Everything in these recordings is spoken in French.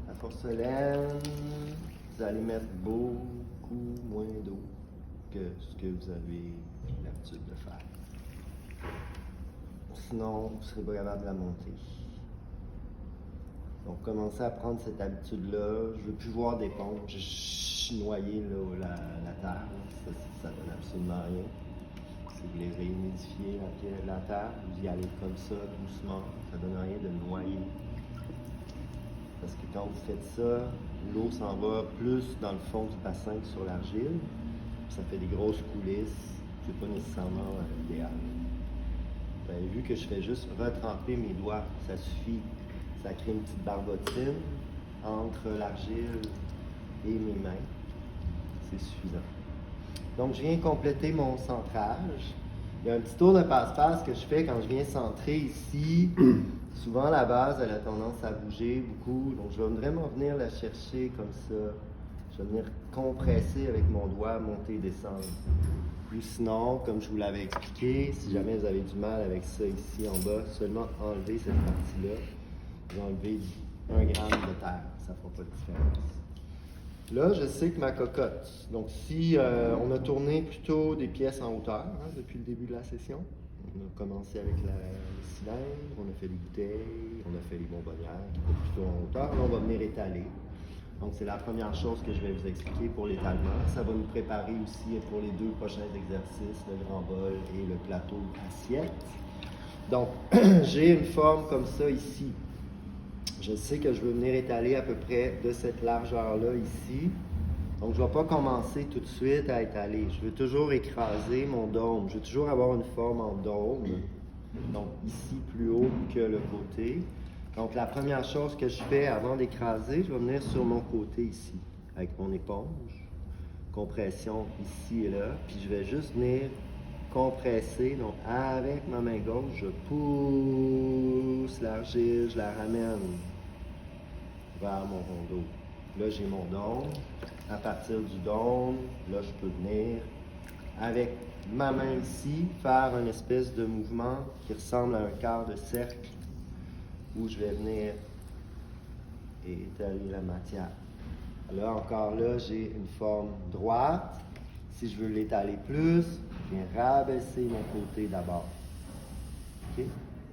La porcelaine, vous allez mettre beaucoup moins d'eau que ce que vous avez l'habitude de faire. Sinon, vous ne serez pas capable de la monter. Donc, commencez à prendre cette habitude-là. Je ne veux plus voir d'éponge. Je suis noyé là, la terre. Ça donne absolument rien. Si vous voulez réhumidifier la terre, vous y allez comme ça, doucement. Ça ne donne rien de noyer. Parce que quand vous faites ça, l'eau s'en va plus dans le fond du bassin que sur l'argile. Ça fait des grosses coulisses. C'est pas nécessairement idéal. Vous avez vu que je fais juste retremper mes doigts. Ça suffit. Ça crée une petite barbotine entre l'argile et mes mains. C'est suffisant. Donc, je viens compléter mon centrage. Il y a un petit tour de passe-passe que je fais quand je viens centrer ici. Souvent, la base, elle a tendance à bouger beaucoup. Donc, je vais vraiment venir la chercher comme ça. Je vais venir compresser avec mon doigt, monter et descendre. Ou sinon, comme je vous l'avais expliqué, si jamais vous avez du mal avec ça ici en bas, seulement enlever cette partie-là. Vous enlevez 1 gramme de terre. Ça ne fera pas de différence. Là, je sais que ma cocotte. Donc, si on a tourné plutôt des pièces en hauteur depuis le début de la session. On a commencé avec le cylindre, on a fait les bouteilles, on a fait les bonbonnières qui étaient plutôt en hauteur. Là, on va venir étaler. Donc, c'est la première chose que je vais vous expliquer pour l'étalement. Ça va nous préparer aussi pour les 2 prochains exercices, le grand bol et le plateau assiette. Donc, j'ai une forme comme ça ici. Je sais que je veux venir étaler à peu près de cette largeur-là ici. Donc, je ne vais pas commencer tout de suite à étaler. Je veux toujours écraser mon dôme. Je veux toujours avoir une forme en dôme. Donc, ici, plus haut que le côté. Donc, la première chose que je fais avant d'écraser, je vais venir sur mon côté ici, avec mon éponge. Compression ici et là. Puis, je vais juste venir compresser. Donc, avec ma main gauche, je pousse l'argile, je la ramène vers mon rondeau. Là, j'ai mon dôme. À partir du dôme, là, je peux venir, avec ma main ici, faire une espèce de mouvement qui ressemble à un quart de cercle où je vais venir étaler la matière. Là, encore là, j'ai une forme droite. Si je veux l'étaler plus, je viens rabaisser mon côté d'abord. OK?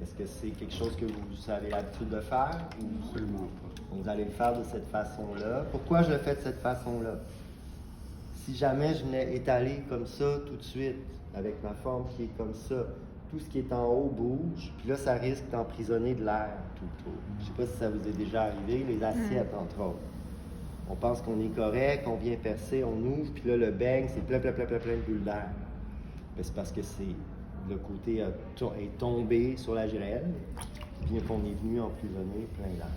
Est-ce que c'est quelque chose que vous avez l'habitude de faire? Ou... Absolument pas. Vous allez le faire de cette façon-là. Pourquoi je le fais de cette façon-là? Si jamais je venais étaler comme ça tout de suite, avec ma forme qui est comme ça, tout ce qui est en haut bouge, puis là, ça risque d'emprisonner de l'air tout autour. Je ne sais pas si ça vous est déjà arrivé, les assiettes, entre autres. On pense qu'on est correct, on vient percer, on ouvre, puis là, le beigne, c'est plein de bulles d'air. C'est parce que le côté est tombé sur la grêle, bien qu'on est venu emprisonner plein d'air.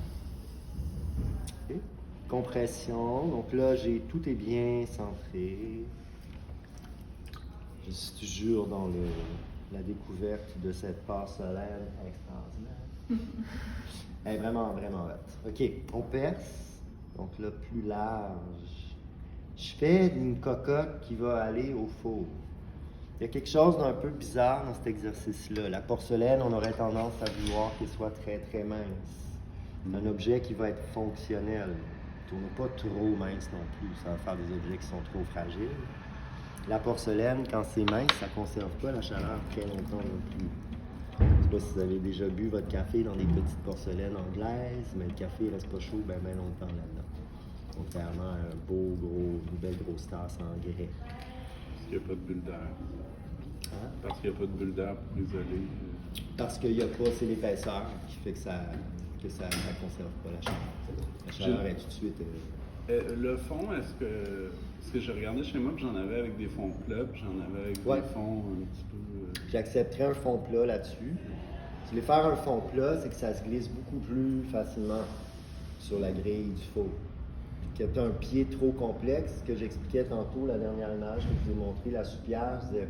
Okay. Compression, donc là, tout est bien centré. Je suis toujours dans la découverte de cette porcelaine extraordinaire. Elle est vraiment, vraiment hot. OK, on perce. Donc là, plus large. Je fais une cocotte qui va aller au four. Il y a quelque chose d'un peu bizarre dans cet exercice-là. La porcelaine, on aurait tendance à vouloir qu'elle soit très, très mince. Un objet qui va être fonctionnel. Ne tournez pas trop mince non plus. Ça va faire des objets qui sont trop fragiles. La porcelaine, quand c'est mince, ça ne conserve pas la chaleur très longtemps non plus. Je ne sais pas si vous avez déjà bu votre café dans des petites porcelaines anglaises, mais le café ne reste pas chaud bien longtemps là-dedans. Contrairement à une belle grosse tasse en grès. Parce qu'il n'y a pas de bulle d'air. Hein? Parce qu'il n'y a pas de bulle d'air pour isoler. Parce qu'il n'y a pas, c'est l'épaisseur qui fait que ça ne conserve pas la chaleur. La chaleur est tout de suite... Le fond, est-ce que... Parce que j'ai regardé chez moi, puis j'en avais avec des fonds plats, puis j'en avais avec des fonds un petit peu... J'accepterais un fond plat là-dessus. Si vous voulez faire un fond plat, c'est que ça se glisse beaucoup plus facilement sur la grille du four. Puis que tu as un pied trop complexe, ce que j'expliquais tantôt, la dernière image que je vous ai montré, la soupière, je disais,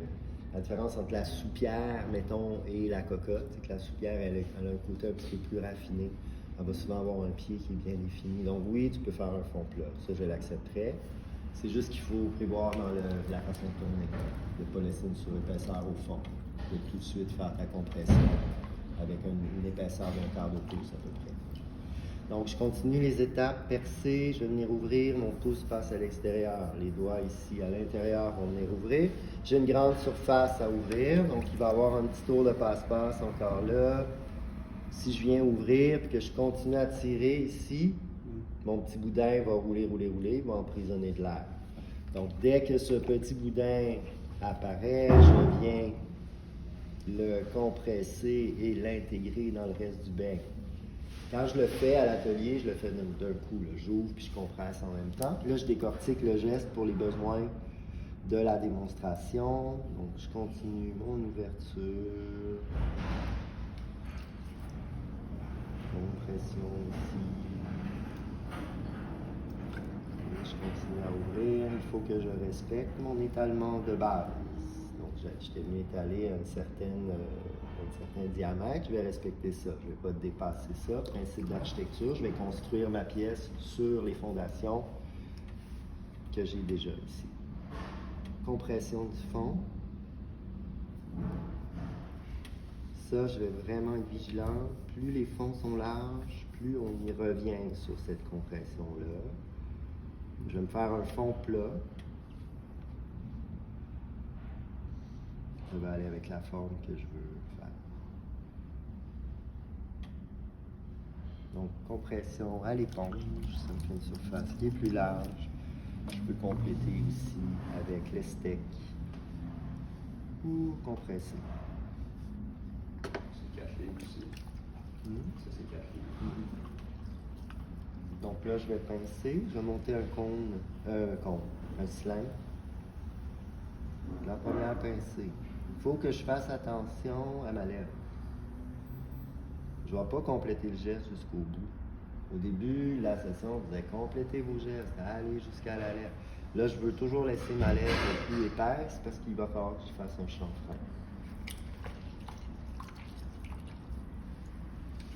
la différence entre la soupière, mettons, et la cocotte, c'est que la soupière, elle a un côté un petit peu plus raffiné. Elle va souvent avoir un pied qui est bien défini. Donc oui, tu peux faire un fond plat. Ça, je l'accepterais. C'est juste qu'il faut prévoir dans la façon de tourner, de ne pas laisser une surépaisseur au fond, de tout de suite faire ta compression avec une épaisseur d'un quart de pouce à peu près. Donc, je continue les étapes, percer, je vais venir ouvrir, mon pouce passe à l'extérieur, les doigts ici à l'intérieur vont venir ouvrir. J'ai une grande surface à ouvrir, donc il va y avoir un petit tour de passe-passe encore là. Si je viens ouvrir et que je continue à tirer ici, mon petit boudin va rouler, il va emprisonner de l'air. Donc, dès que ce petit boudin apparaît, je viens le compresser et l'intégrer dans le reste du bec. Quand je le fais à l'atelier, je le fais d'un coup. J'ouvre puis je compresse en même temps. Puis là, je décortique le geste pour les besoins de la démonstration. Donc, je continue mon ouverture. Compression ici. Et je continue à ouvrir. Il faut que je respecte mon étalement de base. Donc, je t'ai mis étalé à un certain diamètre, je vais respecter ça. Je ne vais pas dépasser ça. Principe d'architecture, je vais construire ma pièce sur les fondations que j'ai déjà ici. Compression du fond. Ça, je vais vraiment être vigilant. Plus les fonds sont larges, plus on y revient sur cette compression-là. Je vais me faire un fond plat. Je vais aller avec la forme que je veux faire. Donc, compression à l'éponge, ça me fait une surface qui est plus large. Je peux compléter aussi avec le steak ou compresser. C'est caché aussi. Ça, c'est caché. Donc là, je vais pincer. Je vais monter un sling. La première pincée. Il faut que je fasse attention à ma lèvre. Je ne vais pas compléter le geste jusqu'au bout. Au début de la session, on disait complétez vos gestes, allez jusqu'à la lèvre. Là, je veux toujours laisser ma lèvre le plus épaisse parce qu'il va falloir que je fasse un chanfrein.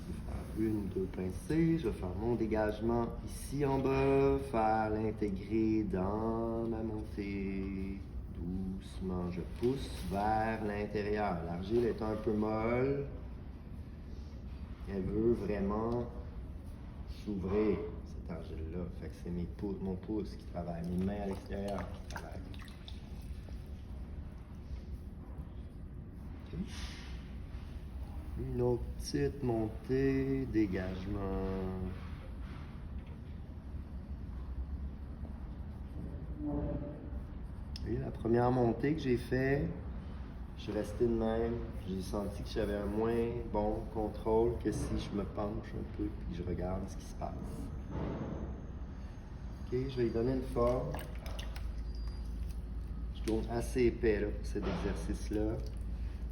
Je vais faire une ou deux pincées, je vais faire mon dégagement ici en bas, faire l'intégrer dans ma montée. Doucement, je pousse vers l'intérieur. L'argile est un peu molle. Elle veut vraiment s'ouvrir, cette argile-là. Fait que c'est mon pouce qui travaille, mes mains à l'extérieur qui travaillent. Okay. Une autre petite montée, dégagement. Et la première montée que j'ai faite, je suis resté de même. J'ai senti que j'avais un moins bon contrôle que si je me penche un peu et je regarde ce qui se passe. Ok, je vais lui donner une forme. Je tourne assez épais là, pour cet exercice-là.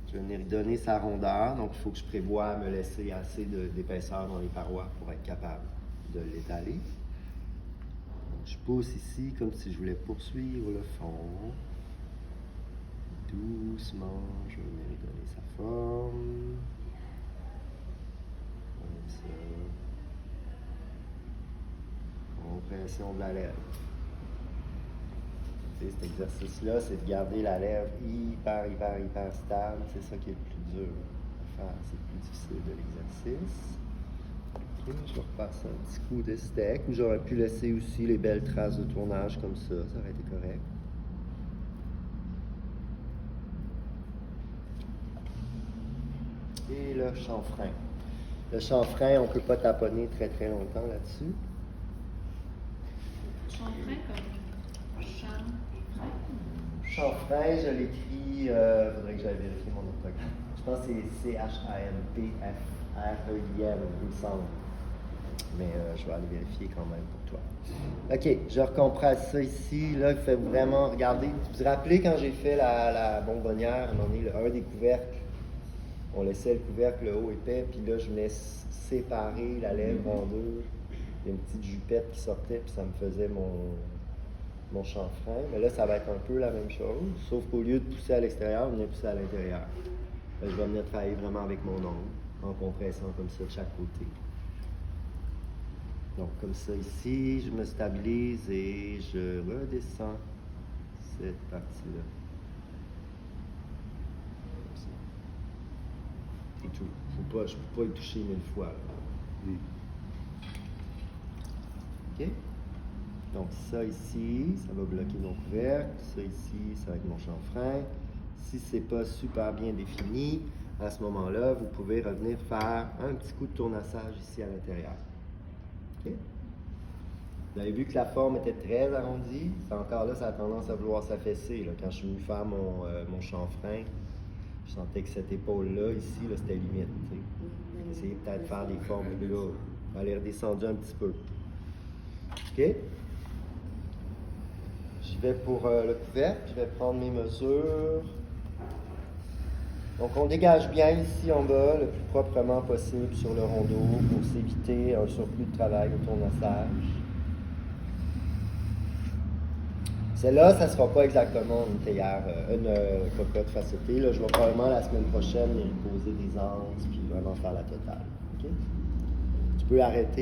Je vais venir lui donner sa rondeur, donc il faut que je prévoie me laisser assez d'épaisseur dans les parois pour être capable de l'étaler. Je pousse ici comme si je voulais poursuivre le fond. Doucement, je vais venir lui donner sa forme. Comme ça. Compression de la lèvre. Cet exercice-là, c'est de garder la lèvre hyper stable. C'est ça qui est le plus dur à faire. C'est le plus difficile de l'exercice. Okay, je vais repasser un petit coup de steak. Ou j'aurais pu laisser aussi les belles traces de tournage comme ça. Ça aurait été correct. Et le chanfrein. Le chanfrein, on ne peut pas taponner très longtemps là-dessus. Chanfrein comme chanfrein? Chanfrein, je l'écris, il faudrait que j'aille vérifier mon orthographe. Je pense que c'est C-H-A-M-P-F-R-E-I-M, il me semble. Mais je vais aller vérifier quand même pour toi. OK, je recompresse ça ici. Là, il fait vraiment regarder. Vous vous rappelez quand j'ai fait la bonbonnière, à un moment donné, un des couvercles, on laissait le couvercle le haut épais, puis là, je venais séparer la lèvre en deux. Il y a une petite jupette qui sortait, puis ça me faisait mon chanfrein. Mais là, ça va être un peu la même chose, sauf qu'au lieu de pousser à l'extérieur, on vient pousser à l'intérieur. Là, je vais venir travailler vraiment avec mon ongle, en compressant comme ça de chaque côté. Donc, comme ça ici, je me stabilise et je redescends cette partie-là. Comme ça. Et tout. je ne peux pas y toucher 1000 fois. Là. OK? Donc ça ici, ça va bloquer mon couvercle. Ça ici, ça va être mon chanfrein. Si ce n'est pas super bien défini, à ce moment-là, vous pouvez revenir faire un petit coup de tournassage ici à l'intérieur. OK? Vous avez vu que la forme était très arrondie. C'est encore là, ça a tendance à vouloir s'affaisser. Quand je suis venu faire mon chanfrein, je sentais que cette épaule-là, ici, là, c'était limite. Essayez peut-être de faire des formes plus là. On va aller redescendre un petit peu. OK? J'y vais pour le couvercle. Je vais prendre mes mesures. Donc, on dégage bien ici en bas, le plus proprement possible sur le rondeau pour s'éviter un surplus de travail au tournassage. Celle-là, ça ne sera pas exactement une théière, une cocotte facettée. Là, je vais probablement la semaine prochaine les poser des anses puis vraiment faire la totale. Okay? Tu peux arrêter.